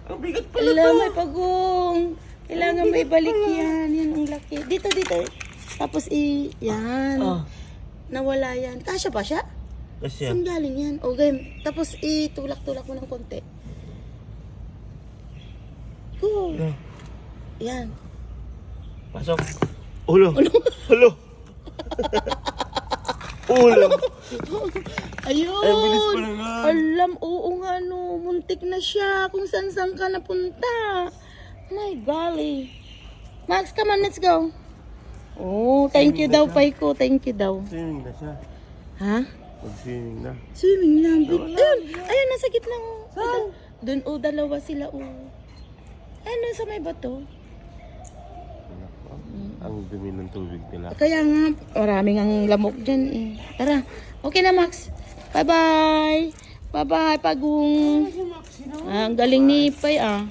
Ang bigat pala Ala, to. may pagong. Kailangan may balik yan. Yan ang laki. Dito. Tapos yan. Oh. Nawala yan. Kasya pa siya? Kasi Saan galing yan? Okay. Tapos itulak-tulak mo ng konti. Go. yan. Yan. Pasok. Ulo. Ulo. Ulo. Ayun. Ay, bilis pa na nga. Alam, oo nga no. Muntik na siya. Kung saan ka napunta. My golly. Max, come on, let's go. Oh, thank you daw, Paiko. Thank you daw. Swimming na siya. Ha? Mag-swimming na. Swimming lang. Ayun, nasa gitna. Saan? Doon, dalawa sila, Ano, sa may bato? Ang dumi ng tubig nila. Kaya nga, maraming ang lamok dyan, Tara. Okay na, Max. Bye-bye. Bye-bye, Pagong. Ang galing ni Pay,